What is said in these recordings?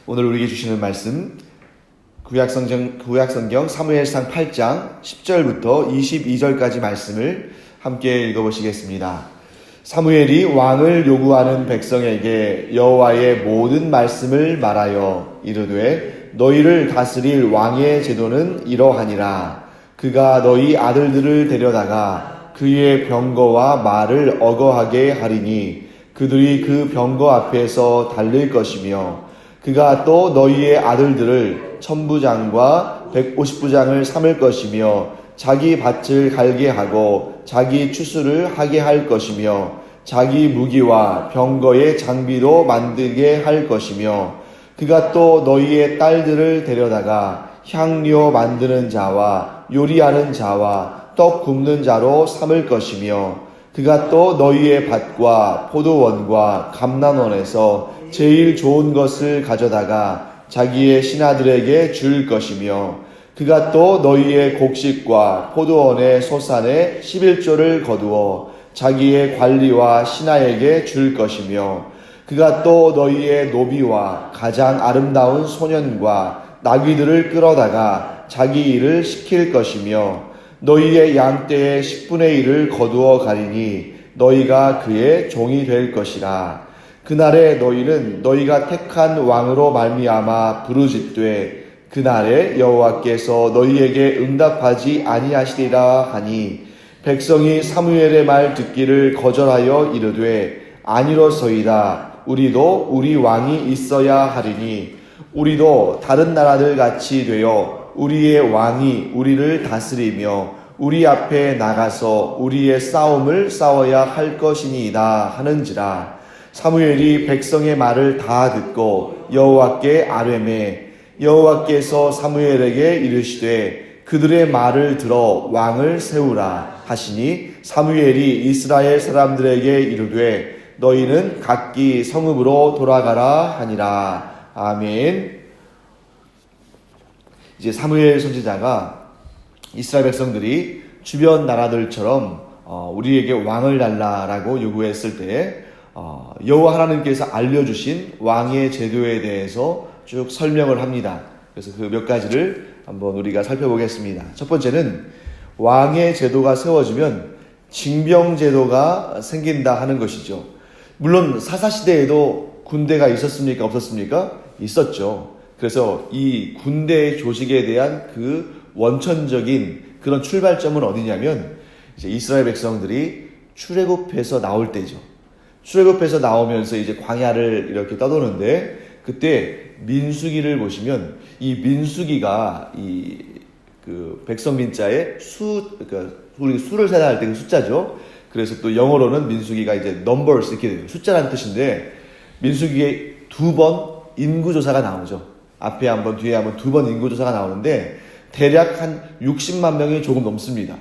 오늘 우리에게 주시는 말씀 구약성경 사무엘상 8장 10절부터 22절까지 말씀을 함께 읽어보시겠습니다. 사무엘이 왕을 요구하는 백성에게 여호와의 모든 말씀을 말하여 이르되 너희를 다스릴 왕의 제도는 이러하니라. 그가 너희 아들들을 데려다가 그의 병거와 말을 어거하게 하리니 그들이 그 병거 앞에서 달릴 것이며 그가 또 너희의 아들들을 천부장과 150부장을 삼을 것이며 자기 밭을 갈게 하고 자기 추수를 하게 할 것이며 자기 무기와 병거의 장비도 만들게 할 것이며 그가 또 너희의 딸들을 데려다가 향료 만드는 자와 요리하는 자와 떡 굽는 자로 삼을 것이며 그가 또 너희의 밭과 포도원과 감람원에서 제일 좋은 것을 가져다가 자기의 신하들에게 줄 것이며 그가 또 너희의 곡식과 포도원의 소산의 11조를 거두어 자기의 관리와 신하에게 줄 것이며 그가 또 너희의 노비와 가장 아름다운 소년과 나귀들을 끌어다가 자기 일을 시킬 것이며 너희의 양떼의 10분의 1을 거두어 가리니 너희가 그의 종이 될 것이라. 그날에 너희는 너희가 택한 왕으로 말미암아 부르짖되 그날에 여호와께서 너희에게 응답하지 아니하시리라 하니 백성이 사무엘의 말 듣기를 거절하여 이르되 아니로소이다. 우리도 우리 왕이 있어야 하리니 우리도 다른 나라들 같이 되어 우리의 왕이 우리를 다스리며 우리 앞에 나가서 우리의 싸움을 싸워야 할 것이니이다 하는지라. 사무엘이 백성의 말을 다 듣고 여호와께 아뢰매 여호와께서 사무엘에게 이르시되 그들의 말을 들어 왕을 세우라 하시니 사무엘이 이스라엘 사람들에게 이르되 너희는 각기 성읍으로 돌아가라 하니라. 아멘. 이제 사무엘 선지자가 이스라엘 백성들이 주변 나라들처럼 우리에게 왕을 달라라고 요구했을 때 여호와 하나님께서 알려주신 왕의 제도에 대해서 쭉 설명을 합니다. 그래서 그 몇 가지를 한번 우리가 살펴보겠습니다. 첫 번째는 왕의 제도가 세워지면 징병제도가 생긴다 하는 것이죠. 물론 사사시대에도 군대가 있었습니까? 없었습니까? 있었죠. 그래서 이 군대의 조직에 대한 그 원천적인 그런 출발점은 어디냐면 이제 이스라엘 백성들이 출애굽해서 나올 때죠. 출애굽해서 나오면서 이제 광야를 이렇게 떠도는데 그때 민수기를 보시면 이 민수기가 그 백성민자의 그러니까 우리 수를 세다 할 때 그 숫자죠. 그래서 또 영어로는 민수기가 이제 numbers 이렇게 돼요. 숫자라는 뜻인데 민수기에 2번 인구조사가 나오죠. 앞에 한 번, 뒤에 한 번, 2번 인구조사가 나오는데 대략 한 60만 명이 조금 넘습니다.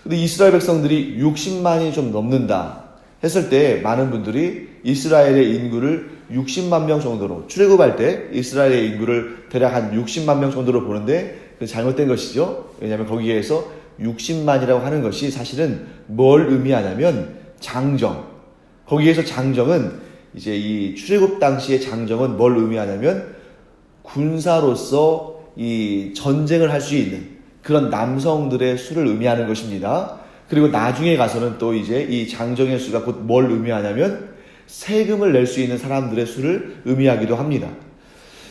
근데 이스라엘 백성들이 60만이 좀 넘는다 했을 때 많은 분들이 이스라엘의 인구를 60만 명 정도로 출애굽할 때 이스라엘의 인구를 대략 한 60만 명 정도로 보는데 그건 잘못된 것이죠. 왜냐하면 거기에서 60만이라고 하는 것이 사실은 뭘 의미하냐면 장정. 거기에서 장정은 이제 이 출애굽 당시의 장정은 뭘 의미하냐면 군사로서 이 전쟁을 할 수 있는 그런 남성들의 수를 의미하는 것입니다. 그리고 나중에 가서는 또 이제 이 장정의 수가 곧 뭘 의미하냐면 세금을 낼 수 있는 사람들의 수를 의미하기도 합니다.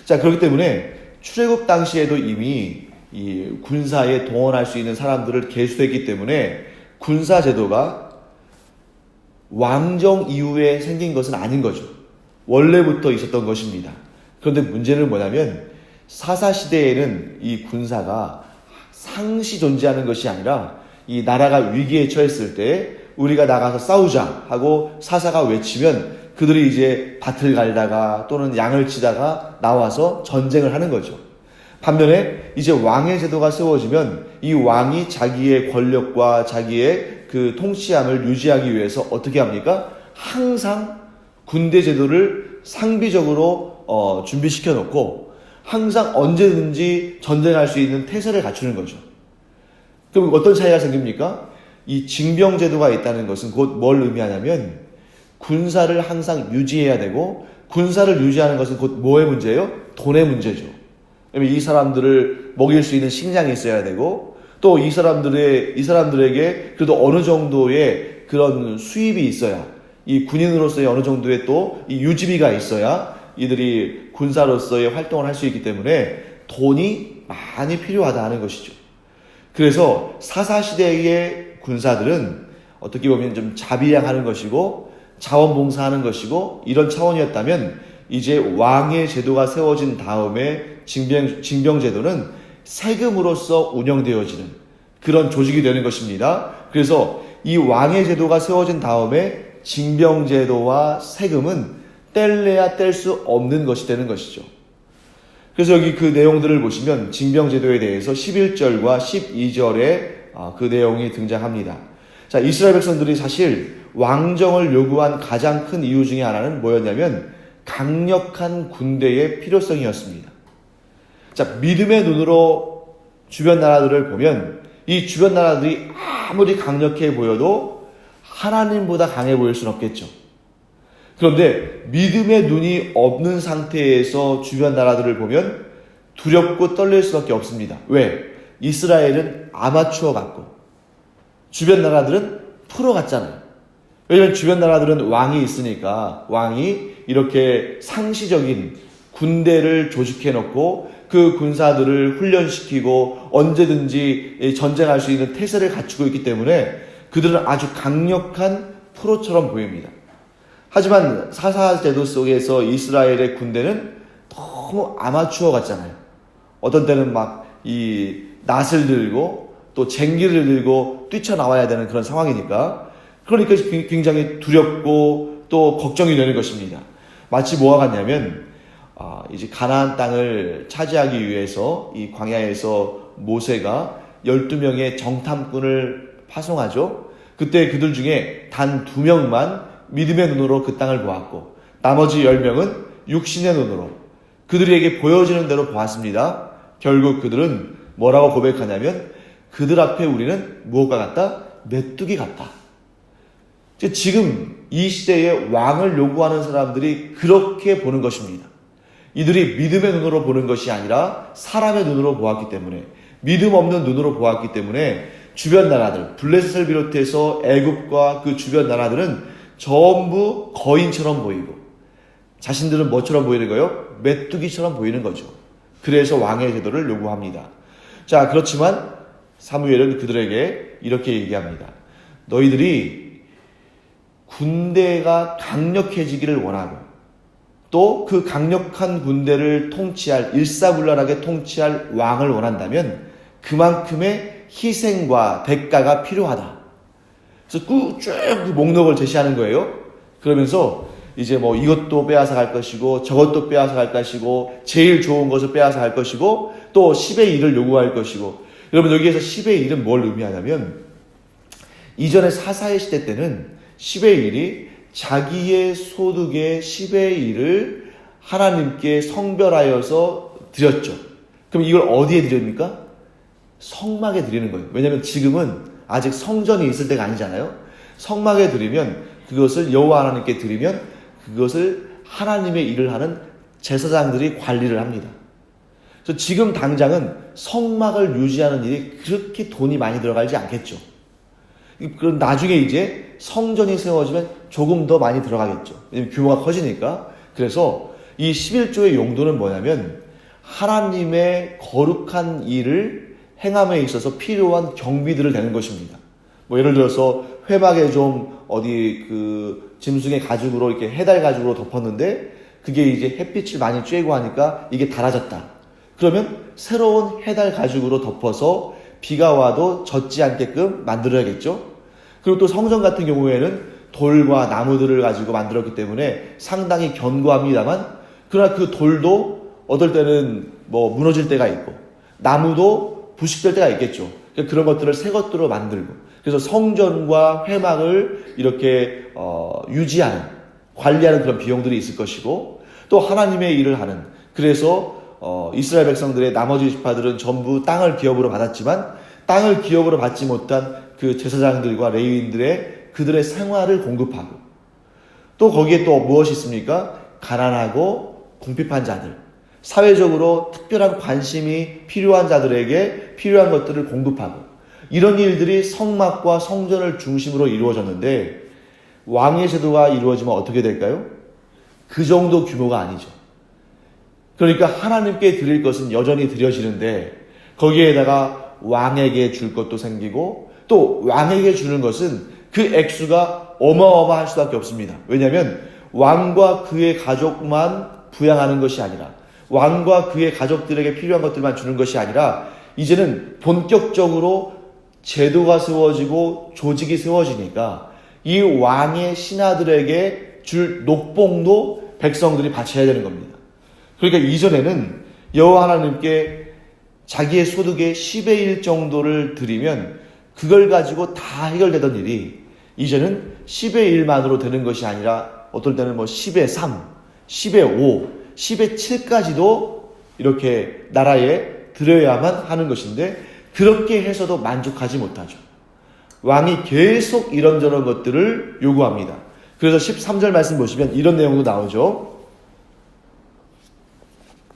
자, 그렇기 때문에 출애굽 당시에도 이미 이 군사에 동원할 수 있는 사람들을 계수했기 때문에 군사 제도가 왕정 이후에 생긴 것은 아닌 거죠. 원래부터 있었던 것입니다. 그런데 문제는 뭐냐면 사사시대에는 이 군사가 상시 존재하는 것이 아니라 이 나라가 위기에 처했을 때 우리가 나가서 싸우자 하고 사사가 외치면 그들이 이제 밭을 갈다가 또는 양을 치다가 나와서 전쟁을 하는 거죠. 반면에 이제 왕의 제도가 세워지면 이 왕이 자기의 권력과 자기의 그 통치함을 유지하기 위해서 어떻게 합니까? 항상 군대 제도를 상비적으로 준비시켜 놓고 항상 언제든지 전쟁할 수 있는 태세를 갖추는 거죠. 그럼 어떤 차이가 생깁니까? 이 징병제도가 있다는 것은 곧 뭘 의미하냐면 군사를 항상 유지해야 되고 군사를 유지하는 것은 곧 뭐의 문제예요? 돈의 문제죠. 왜냐면 이 사람들을 먹일 수 있는 식량이 있어야 되고, 또 이 사람들에게 그래도 어느 정도의 그런 수입이 있어야, 이 군인으로서의 어느 정도의 또 이 유지비가 있어야 이들이 군사로서의 활동을 할 수 있기 때문에 돈이 많이 필요하다 하는 것이죠. 그래서 사사시대의 군사들은 어떻게 보면 좀 자비양하는 것이고 자원봉사하는 것이고 이런 차원이었다면, 이제 왕의 제도가 세워진 다음에 징병제도는 세금으로서 운영되어지는 그런 조직이 되는 것입니다. 그래서 이 왕의 제도가 세워진 다음에 징병제도와 세금은 뗄래야 뗄 수 없는 것이 되는 것이죠. 그래서 여기 그 내용들을 보시면 징병제도에 대해서 11절과 12절에 그 내용이 등장합니다. 자, 이스라엘 백성들이 사실 왕정을 요구한 가장 큰 이유 중에 하나는 뭐였냐면 강력한 군대의 필요성이었습니다. 자, 믿음의 눈으로 주변 나라들을 보면 이 주변 나라들이 아무리 강력해 보여도 하나님보다 강해 보일 수는 없겠죠. 그런데 믿음의 눈이 없는 상태에서 주변 나라들을 보면 두렵고 떨릴 수밖에 없습니다. 왜? 이스라엘은 아마추어 같고 주변 나라들은 프로 같잖아요. 왜냐하면 주변 나라들은 왕이 있으니까 왕이 이렇게 상시적인 군대를 조직해 놓고 그 군사들을 훈련시키고 언제든지 전쟁할 수 있는 태세를 갖추고 있기 때문에 그들은 아주 강력한 프로처럼 보입니다. 하지만 사사제도 속에서 이스라엘의 군대는 너무 아마추어 같잖아요. 어떤 때는 막 이 낫을 들고 또 쟁기를 들고 뛰쳐나와야 되는 그런 상황이니까, 그러니까 굉장히 두렵고 또 걱정이 되는 것입니다. 마치 뭐와 같냐면 이제 가나안 땅을 차지하기 위해서 이 광야에서 모세가 12명의 정탐꾼을 파송하죠. 그때 그들 중에 단 2명만 믿음의 눈으로 그 땅을 보았고 나머지 10명은 육신의 눈으로 그들에게 보여지는 대로 보았습니다. 결국 그들은 뭐라고 고백하냐면 그들 앞에 우리는 무엇과 같다? 메뚜기 같다. 지금 이 시대에 왕을 요구하는 사람들이 그렇게 보는 것입니다. 이들이 믿음의 눈으로 보는 것이 아니라 사람의 눈으로 보았기 때문에, 믿음 없는 눈으로 보았기 때문에 주변 나라들, 블레셋을 비롯해서 애굽과 그 주변 나라들은 전부 거인처럼 보이고 자신들은 뭐처럼 보이는 거예요? 메뚜기처럼 보이는 거죠. 그래서 왕의 제도를 요구합니다. 자, 그렇지만 사무엘은 그들에게 이렇게 얘기합니다. 너희들이 군대가 강력해지기를 원하고 또 그 강력한 군대를 통치할, 일사불란하게 통치할 왕을 원한다면 그만큼의 희생과 대가가 필요하다. 그래서 쭉 그 목록을 제시하는 거예요. 그러면서 이제 뭐 이것도 빼앗아 갈 것이고 저것도 빼앗아 갈 것이고 제일 좋은 것을 빼앗아 갈 것이고 또 10의 1을 요구할 것이고. 여러분, 여기에서 10의 1은 뭘 의미하냐면 이전에 사사의 시대 때는 10의 1이 자기의 소득의 10의 1을 하나님께 성별하여서 드렸죠. 그럼 이걸 어디에 드립니까? 성막에 드리는 거예요. 왜냐하면 지금은 아직 성전이 있을 때가 아니잖아요. 성막에 드리면 그것을 여호와 하나님께 드리면 그것을 하나님의 일을 하는 제사장들이 관리를 합니다. 그래서 지금 당장은 성막을 유지하는 일이 그렇게 돈이 많이 들어가지 않겠죠. 그럼 나중에 이제 성전이 세워지면 조금 더 많이 들어가겠죠. 왜냐면 규모가 커지니까. 그래서 이 11조의 용도는 뭐냐면 하나님의 거룩한 일을 행함에 있어서 필요한 경비들을 내는 것입니다. 뭐 예를 들어서 회막에 좀 어디 그 짐승의 가죽으로 이렇게 해달 가죽으로 덮었는데 그게 이제 햇빛을 많이 쬐고 하니까 이게 닳아졌다. 그러면 새로운 해달 가죽으로 덮어서 비가 와도 젖지 않게끔 만들어야겠죠. 그리고 또 성전 같은 경우에는 돌과 나무들을 가지고 만들었기 때문에 상당히 견고합니다만, 그러나 그 돌도 어떨 때는 뭐 무너질 때가 있고 나무도 부식될 때가 있겠죠. 그런 것들을 새 것들로 만들고, 그래서 성전과 회막을 이렇게 유지하는, 관리하는 그런 비용들이 있을 것이고, 또 하나님의 일을 하는, 그래서 이스라엘 백성들의 나머지 지파들은 전부 땅을 기업으로 받았지만 땅을 기업으로 받지 못한 그 제사장들과 레위인들의 그들의 생활을 공급하고, 또 거기에 또 무엇이 있습니까? 가난하고 궁핍한 자들, 사회적으로 특별한 관심이 필요한 자들에게 필요한 것들을 공급하고, 이런 일들이 성막과 성전을 중심으로 이루어졌는데, 왕의 제도가 이루어지면 어떻게 될까요? 그 정도 규모가 아니죠. 그러니까 하나님께 드릴 것은 여전히 드려지는데, 거기에다가 왕에게 줄 것도 생기고, 또 왕에게 주는 것은 그 액수가 어마어마할 수밖에 없습니다. 왜냐하면 왕과 그의 가족만 부양하는 것이 아니라, 왕과 그의 가족들에게 필요한 것들만 주는 것이 아니라, 이제는 본격적으로 제도가 세워지고 조직이 세워지니까 이 왕의 신하들에게 줄 녹봉도 백성들이 바쳐야 되는 겁니다. 그러니까 이전에는 여호와 하나님께 자기의 소득의 10의 1 정도를 드리면 그걸 가지고 다 해결되던 일이, 이제는 10의 1만으로 되는 것이 아니라 어떨 때는 10의 3, 10의 5, 10의 7까지도 이렇게 나라에 드려야만 하는 것인데, 그렇게 해서도 만족하지 못하죠. 왕이 계속 이런저런 것들을 요구합니다. 그래서 13절 말씀 보시면 이런 내용도 나오죠.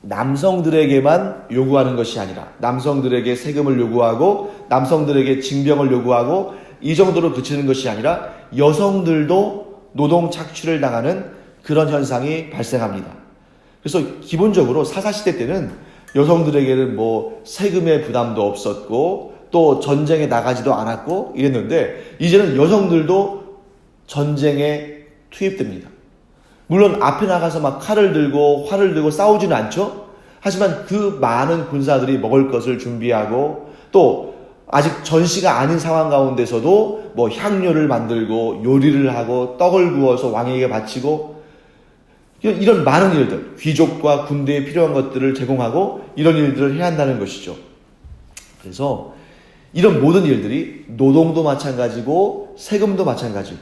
남성들에게만 요구하는 것이 아니라, 남성들에게 세금을 요구하고 남성들에게 징병을 요구하고 이 정도로 그치는 것이 아니라 여성들도 노동 착취를 당하는 그런 현상이 발생합니다. 그래서 기본적으로 사사시대 때는 여성들에게는 세금의 부담도 없었고 또 전쟁에 나가지도 않았고 이랬는데, 이제는 여성들도 전쟁에 투입됩니다. 물론 앞에 나가서 막 칼을 들고 활을 들고 싸우지는 않죠. 하지만 그 많은 군사들이 먹을 것을 준비하고, 또 아직 전시가 아닌 상황 가운데서도 향료를 만들고 요리를 하고 떡을 구워서 왕에게 바치고, 이런 많은 일들, 귀족과 군대에 필요한 것들을 제공하고 이런 일들을 해야 한다는 것이죠. 그래서 이런 모든 일들이 노동도 마찬가지고 세금도 마찬가지고,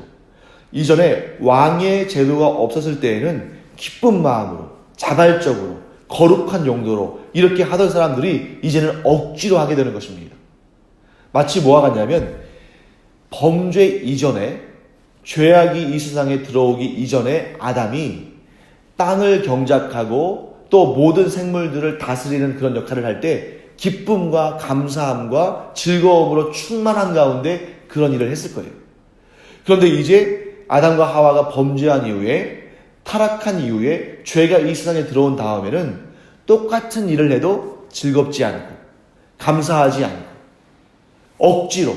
이전에 왕의 제도가 없었을 때에는 기쁜 마음으로 자발적으로 거룩한 용도로 이렇게 하던 사람들이 이제는 억지로 하게 되는 것입니다. 마치 뭐와 같냐면, 범죄 이전에, 죄악이 이 세상에 들어오기 이전에 아담이 땅을 경작하고 또 모든 생물들을 다스리는 그런 역할을 할 때 기쁨과 감사함과 즐거움으로 충만한 가운데 그런 일을 했을 거예요. 그런데 이제 아담과 하와가 범죄한 이후에, 타락한 이후에, 죄가 이 세상에 들어온 다음에는 똑같은 일을 해도 즐겁지 않고 감사하지 않고 억지로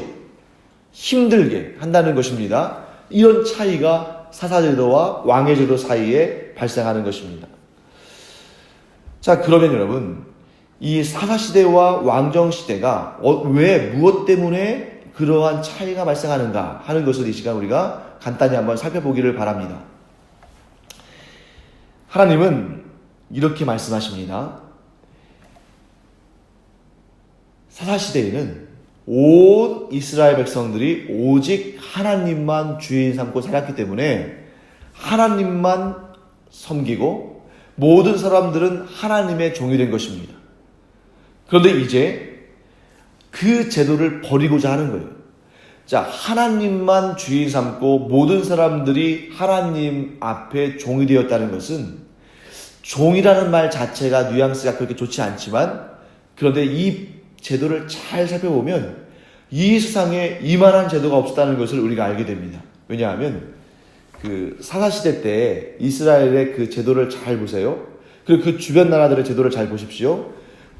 힘들게 한다는 것입니다. 이런 차이가 사사제도와 왕의 제도 사이에 발생하는 것입니다. 자, 그러면 여러분, 이 사사시대와 왕정시대가 무엇 때문에 그러한 차이가 발생하는가 하는 것을 이 시간 우리가 간단히 한번 살펴보기를 바랍니다. 하나님은 이렇게 말씀하십니다. 사사시대에는 온 이스라엘 백성들이 오직 하나님만 주인 삼고 살았기 때문에 하나님만 섬기고 모든 사람들은 하나님의 종이 된 것입니다. 그런데 이제 그 제도를 버리고자 하는 거예요. 자, 하나님만 주인 삼고 모든 사람들이 하나님 앞에 종이 되었다는 것은, 종이라는 말 자체가 뉘앙스가 그렇게 좋지 않지만, 그런데 이 제도를 잘 살펴보면 이 세상에 이만한 제도가 없었다는 것을 우리가 알게 됩니다. 왜냐하면 그 사사시대 때 이스라엘의 그 제도를 잘 보세요. 그리고 그 주변 나라들의 제도를 잘 보십시오.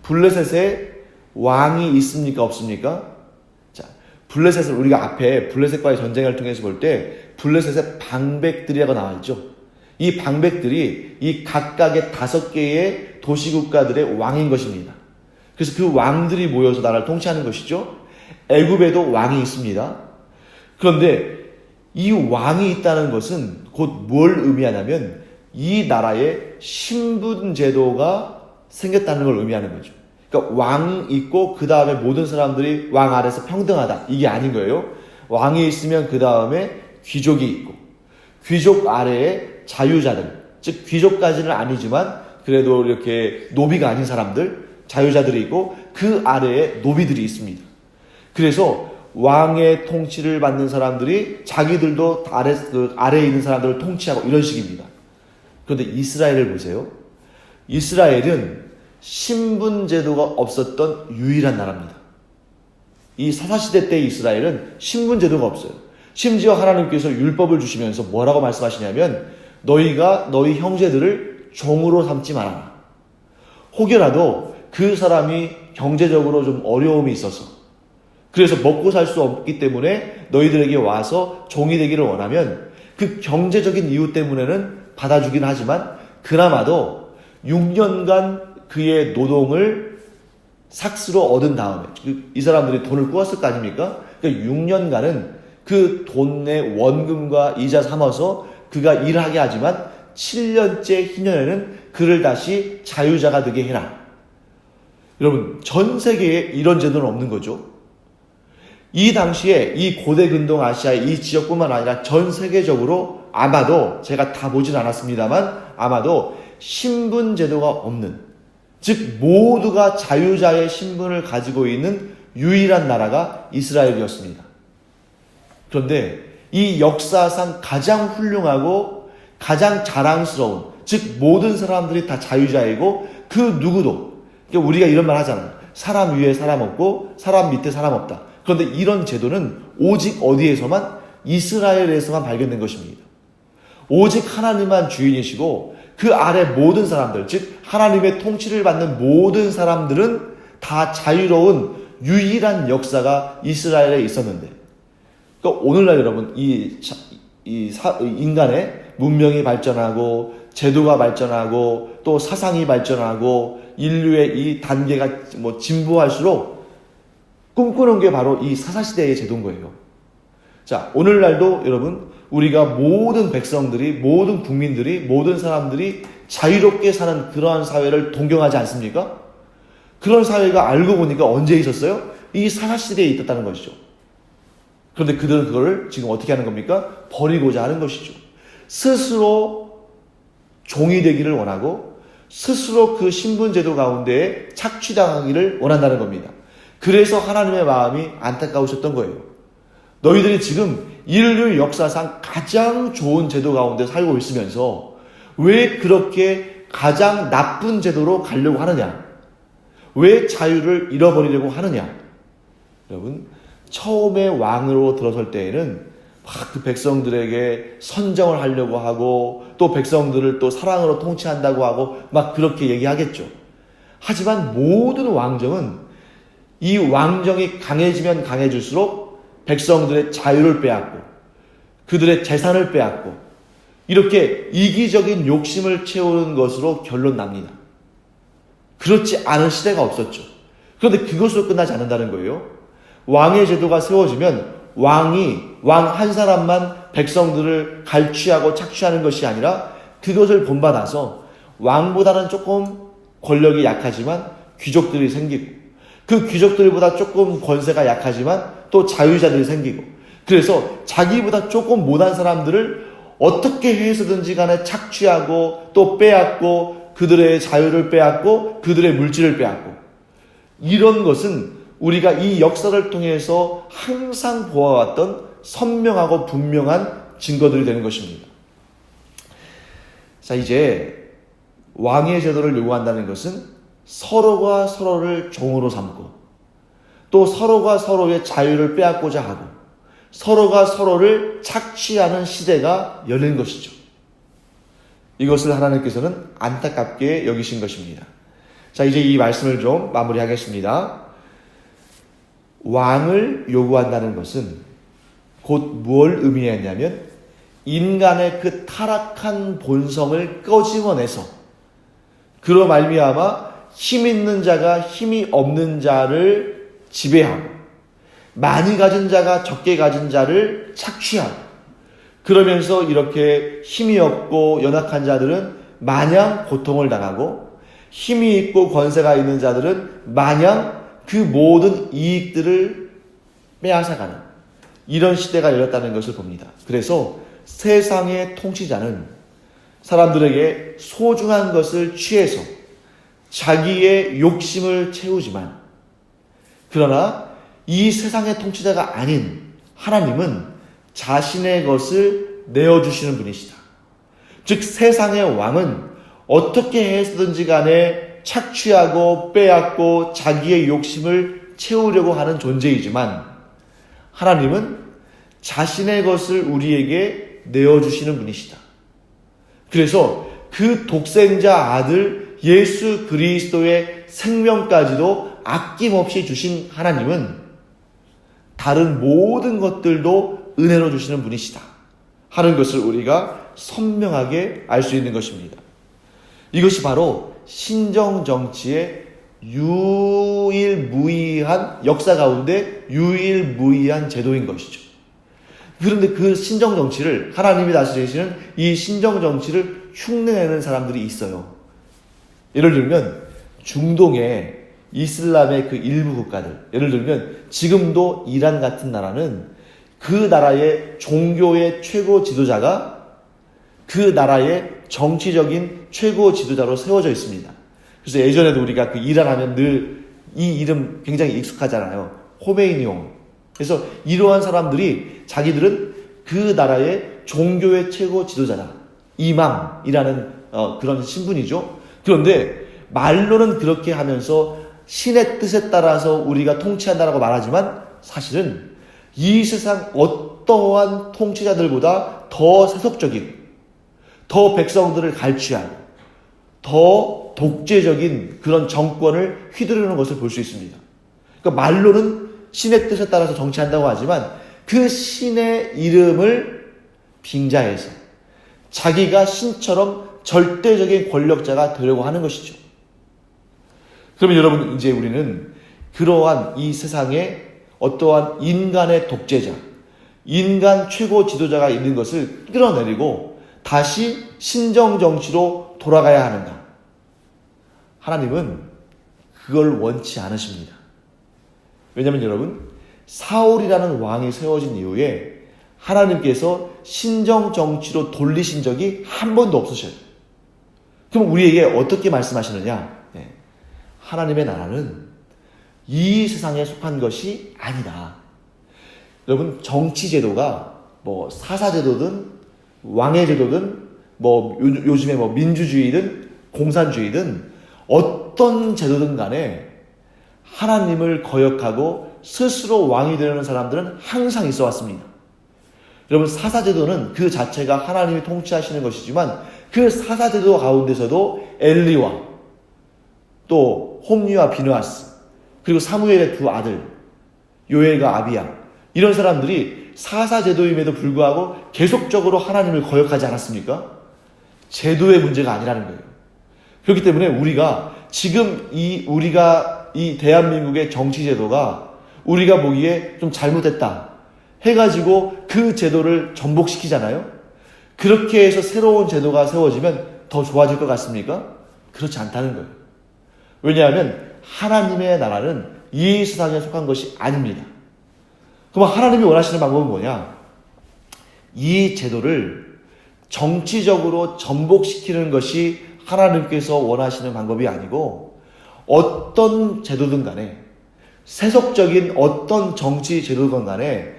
블레셋에 왕이 있습니까? 없습니까? 자, 블레셋을 우리가 앞에 블레셋과의 전쟁을 통해서 볼 때 블레셋의 방백들이라고 나와있죠. 이 방백들이 이 각각의 5개의 도시국가들의 왕인 것입니다. 그래서 그 왕들이 모여서 나라를 통치하는 것이죠. 애굽에도 왕이 있습니다. 그런데 이 왕이 있다는 것은 곧 뭘 의미하냐면 이 나라에 신분 제도가 생겼다는 걸 의미하는 거죠. 그러니까 왕 있고 그 다음에 모든 사람들이 왕 아래서 평등하다, 이게 아닌 거예요. 왕이 있으면 그 다음에 귀족이 있고, 귀족 아래에 자유자들, 즉 귀족까지는 아니지만 그래도 이렇게 노비가 아닌 사람들, 자유자들이 있고 그 아래에 노비들이 있습니다. 그래서 왕의 통치를 받는 사람들이 자기들도 아래에 있는 사람들을 통치하고 이런 식입니다. 그런데 이스라엘을 보세요. 이스라엘은 신분제도가 없었던 유일한 나라입니다. 이 사사시대 때 이스라엘은 신분제도가 없어요. 심지어 하나님께서 율법을 주시면서 뭐라고 말씀하시냐면 너희가 너희 형제들을 종으로 삼지 말아라. 혹여라도 그 사람이 경제적으로 좀 어려움이 있어서 그래서 먹고 살 수 없기 때문에 너희들에게 와서 종이 되기를 원하면 그 경제적인 이유 때문에는 받아주긴 하지만 그나마도 6년간 그의 노동을 삭스로 얻은 다음에 이 사람들이 돈을 꾸었을 거 아닙니까? 그러니까 6년간은 그 돈의 원금과 이자 삼아서 그가 일하게 하지만 7년째 희년에는 그를 다시 자유자가 되게 해라. 여러분 전 세계에 이런 제도는 없는 거죠. 이 당시에 이 고대 근동 아시아의 이 지역뿐만 아니라 전 세계적으로 아마도 제가 다 보진 않았습니다만 아마도 신분 제도가 없는, 즉 모두가 자유자의 신분을 가지고 있는 유일한 나라가 이스라엘이었습니다. 그런데 이 역사상 가장 훌륭하고 가장 자랑스러운, 즉 모든 사람들이 다 자유자이고 그 누구도, 그러니까 우리가 이런 말 하잖아요. 사람 위에 사람 없고 사람 밑에 사람 없다. 그런데 이런 제도는 오직 어디에서만? 이스라엘에서만 발견된 것입니다. 오직 하나님만 주인이시고 그 아래 모든 사람들, 즉 하나님의 통치를 받는 모든 사람들은 다 자유로운 유일한 역사가 이스라엘에 있었는데, 그러니까 오늘날 여러분 인간의 문명이 발전하고 제도가 발전하고 또 사상이 발전하고 인류의 이 단계가 진보할수록 꿈꾸는 게 바로 이 사사시대의 제도인 거예요. 자, 오늘날도 여러분 우리가 모든 백성들이, 모든 국민들이, 모든 사람들이 자유롭게 사는 그러한 사회를 동경하지 않습니까? 그런 사회가 알고 보니까 언제 있었어요? 이 사사시대에 있었다는 것이죠. 그런데 그들은 그걸 지금 어떻게 하는 겁니까? 버리고자 하는 것이죠. 스스로 종이 되기를 원하고 스스로 그 신분제도 가운데에 착취당하기를 원한다는 겁니다. 그래서 하나님의 마음이 안타까우셨던 거예요. 너희들이 지금 인류 역사상 가장 좋은 제도 가운데 살고 있으면서 왜 그렇게 가장 나쁜 제도로 가려고 하느냐? 왜 자유를 잃어버리려고 하느냐? 여러분, 처음에 왕으로 들어설 때에는 막 그 백성들에게 선정을 하려고 하고 또 백성들을 또 사랑으로 통치한다고 하고 막 그렇게 얘기하겠죠. 하지만 모든 왕정은 이 왕정이 강해지면 강해질수록 백성들의 자유를 빼앗고 그들의 재산을 빼앗고 이렇게 이기적인 욕심을 채우는 것으로 결론 납니다. 그렇지 않은 시대가 없었죠. 그런데 그것으로 끝나지 않는다는 거예요. 왕의 제도가 세워지면 왕 한 사람만 백성들을 갈취하고 착취하는 것이 아니라 그것을 본받아서 왕보다는 조금 권력이 약하지만 귀족들이 생기고 그 귀족들보다 조금 권세가 약하지만 또 자유자들이 생기고 그래서 자기보다 조금 못한 사람들을 어떻게 해서든지 간에 착취하고 또 빼앗고 그들의 자유를 빼앗고 그들의 물질을 빼앗고 이런 것은 우리가 이 역사를 통해서 항상 보아왔던 선명하고 분명한 증거들이 되는 것입니다. 자, 이제 왕의 제도를 요구한다는 것은 서로가 서로를 종으로 삼고 또 서로가 서로의 자유를 빼앗고자 하고 서로가 서로를 착취하는 시대가 열린 것이죠. 이것을 하나님께서는 안타깝게 여기신 것입니다. 자, 이제 이 말씀을 좀 마무리하겠습니다. 왕을 요구한다는 것은 곧 무엇을 의미하냐면 인간의 그 타락한 본성을 끄집어내서 그로 말미암아 힘 있는 자가 힘이 없는 자를 지배하고 많이 가진 자가 적게 가진 자를 착취하고 그러면서 이렇게 힘이 없고 연약한 자들은 마냥 고통을 당하고 힘이 있고 권세가 있는 자들은 마냥 그 모든 이익들을 빼앗아가는 이런 시대가 열렸다는 것을 봅니다. 그래서 세상의 통치자는 사람들에게 소중한 것을 취해서 자기의 욕심을 채우지만 그러나 이 세상의 통치자가 아닌 하나님은 자신의 것을 내어주시는 분이시다. 즉 세상의 왕은 어떻게 해서든지 간에 착취하고 빼앗고 자기의 욕심을 채우려고 하는 존재이지만 하나님은 자신의 것을 우리에게 내어주시는 분이시다. 그래서 그 독생자 아들 예수 그리스도의 생명까지도 아낌없이 주신 하나님은 다른 모든 것들도 은혜로 주시는 분이시다 하는 것을 우리가 선명하게 알 수 있는 것입니다. 이것이 바로 신정정치의 유일무이한 역사 가운데 유일무이한 제도인 것이죠. 그런데 그 신정정치를 하나님이 다스리시는 이 신정정치를 흉내내는 사람들이 있어요. 예를 들면 중동의 이슬람의 그 일부 국가들, 예를 들면 지금도 이란 같은 나라는 그 나라의 종교의 최고 지도자가 그 나라의 정치적인 최고 지도자로 세워져 있습니다. 그래서 예전에도 우리가 그 이란 하면 늘 이 이름 굉장히 익숙하잖아요. 호메이니용. 그래서 이러한 사람들이 자기들은 그 나라의 종교의 최고 지도자다. 이맘이라는 그런 신분이죠. 그런데 말로는 그렇게 하면서 신의 뜻에 따라서 우리가 통치한다라고 말하지만 사실은 이 세상 어떠한 통치자들보다 더 세속적인, 더 백성들을 갈취하고 더 독재적인 그런 정권을 휘두르는 것을 볼 수 있습니다. 그러니까 말로는 신의 뜻에 따라서 정치한다고 하지만 그 신의 이름을 빙자해서 자기가 신처럼 절대적인 권력자가 되려고 하는 것이죠. 그러면 여러분, 이제 우리는 그러한 이 세상에 어떠한 인간의 독재자, 인간 최고 지도자가 있는 것을 끌어내리고 다시 신정정치로 돌아가야 하는가? 하나님은 그걸 원치 않으십니다. 왜냐하면 여러분, 사울이라는 왕이 세워진 이후에 하나님께서 신정정치로 돌리신 적이 한 번도 없으셔요. 그럼 우리에게 어떻게 말씀하시느냐? 하나님의 나라는 이 세상에 속한 것이 아니다. 여러분, 정치제도가 사사제도든 왕의 제도든 요즘에 민주주의든 공산주의든 어떤 제도든 간에 하나님을 거역하고 스스로 왕이 되려는 사람들은 항상 있어 왔습니다. 여러분, 사사제도는 그 자체가 하나님이 통치하시는 것이지만 그 사사제도 가운데서도 엘리와 또 홈리와 비느하스 그리고 사무엘의 두 아들 요엘과 아비야, 이런 사람들이 사사제도임에도 불구하고 계속적으로 하나님을 거역하지 않았습니까? 제도의 문제가 아니라는 거예요. 그렇기 때문에 우리가 지금 우리가 이 대한민국의 정치제도가 우리가 보기에 좀 잘못됐다 해가지고 그 제도를 전복시키잖아요. 그렇게 해서 새로운 제도가 세워지면 더 좋아질 것 같습니까? 그렇지 않다는 거예요. 왜냐하면 하나님의 나라는 이 세상에 속한 것이 아닙니다. 그럼 하나님이 원하시는 방법은 뭐냐? 이 제도를 정치적으로 전복시키는 것이 하나님께서 원하시는 방법이 아니고, 어떤 제도든 간에, 세속적인 어떤 정치 제도든 간에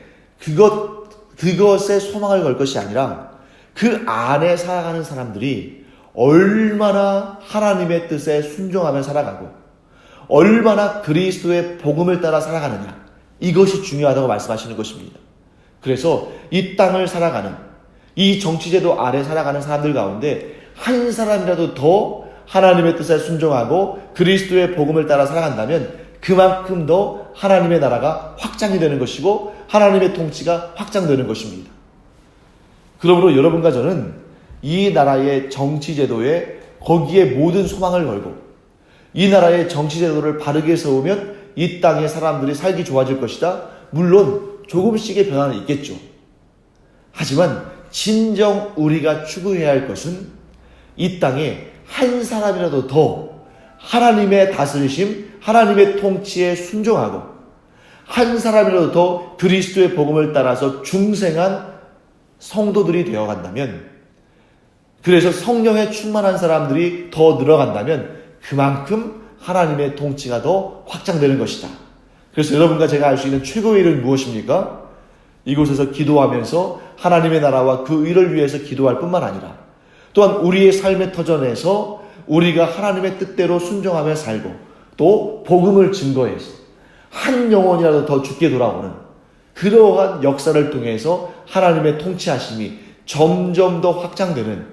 그것에 소망을 걸 것이 아니라 그 안에 살아가는 사람들이 얼마나 하나님의 뜻에 순종하며 살아가고 얼마나 그리스도의 복음을 따라 살아가느냐, 이것이 중요하다고 말씀하시는 것입니다. 그래서 이 땅을 살아가는, 이 정치제도 아래 살아가는 사람들 가운데 한 사람이라도 더 하나님의 뜻에 순종하고 그리스도의 복음을 따라 살아간다면 그만큼 더 하나님의 나라가 확장이 되는 것이고 하나님의 통치가 확장되는 것입니다. 그러므로 여러분과 저는 이 나라의 정치제도에 거기에 모든 소망을 걸고 이 나라의 정치제도를 바르게 세우면 이 땅의 사람들이 살기 좋아질 것이다. 물론 조금씩의 변화는 있겠죠. 하지만 진정 우리가 추구해야 할 것은 이 땅에 한 사람이라도 더 하나님의 다스리심, 하나님의 통치에 순종하고 한 사람이라도 더 그리스도의 복음을 따라서 중생한 성도들이 되어간다면, 그래서 성령에 충만한 사람들이 더 늘어간다면 그만큼 하나님의 통치가 더 확장되는 것이다. 그래서 여러분과 제가 할 수 있는 최고의 일은 무엇입니까? 이곳에서 기도하면서 하나님의 나라와 그 일을 위해서 기도할 뿐만 아니라 또한 우리의 삶의 터전에서 우리가 하나님의 뜻대로 순종하며 살고 또 복음을 증거해서 한 영혼이라도 더 죽게 돌아오는 그러한 역사를 통해서 하나님의 통치하심이 점점 더 확장되는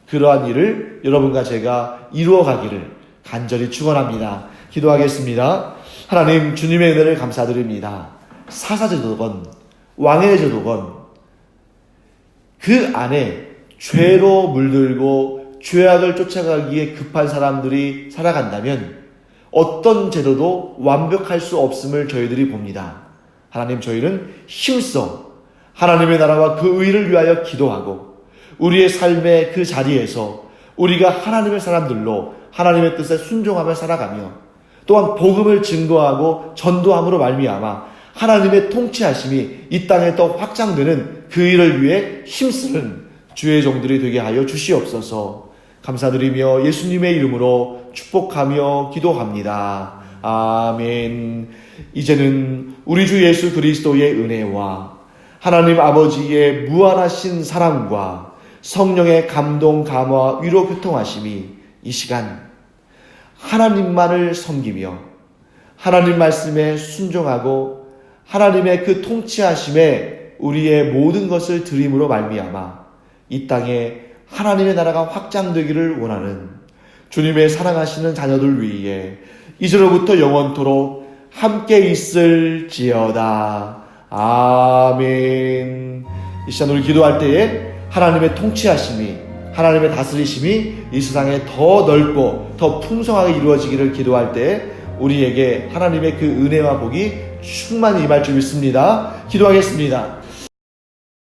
그러한 일을 여러분과 제가 이루어가기를 간절히 축원합니다. 기도하겠습니다. 하나님, 주님의 은혜를 감사드립니다. 사사제도건 왕의 제도건 그 안에 죄로 물들고 죄악을 쫓아가기에 급한 사람들이 살아간다면 어떤 제도도 완벽할 수 없음을 저희들이 봅니다. 하나님, 저희는 힘써 하나님의 나라와 그 의를 위하여 기도하고 우리의 삶의 그 자리에서 우리가 하나님의 사람들로 하나님의 뜻에 순종하며 살아가며 또한 복음을 증거하고 전도함으로 말미암아 하나님의 통치하심이 이 땅에 더 확장되는 그 일을 위해 힘쓰는 주의 종들이 되게 하여 주시옵소서. 감사드리며 예수님의 이름으로 축복하며 기도합니다. 아멘. 이제는 우리 주 예수 그리스도의 은혜와 하나님 아버지의 무한하신 사랑과 성령의 감동, 감화, 위로, 교통하심이 이 시간 하나님만을 섬기며 하나님 말씀에 순종하고 하나님의 그 통치하심에 우리의 모든 것을 드림으로 말미암아 이 땅에 하나님의 나라가 확장되기를 원하는 주님의 사랑하시는 자녀들 위에 이제로부터 영원토록 함께 있을지어다. 아멘. 이 시간 우리 기도할 때에 하나님의 통치하심이 하나님의 다스리심이 이 세상에 더 넓고 더 풍성하게 이루어지기를 기도할 때 우리에게 하나님의 그 은혜와 복이 충만히 임할 줄 믿습니다. 기도하겠습니다.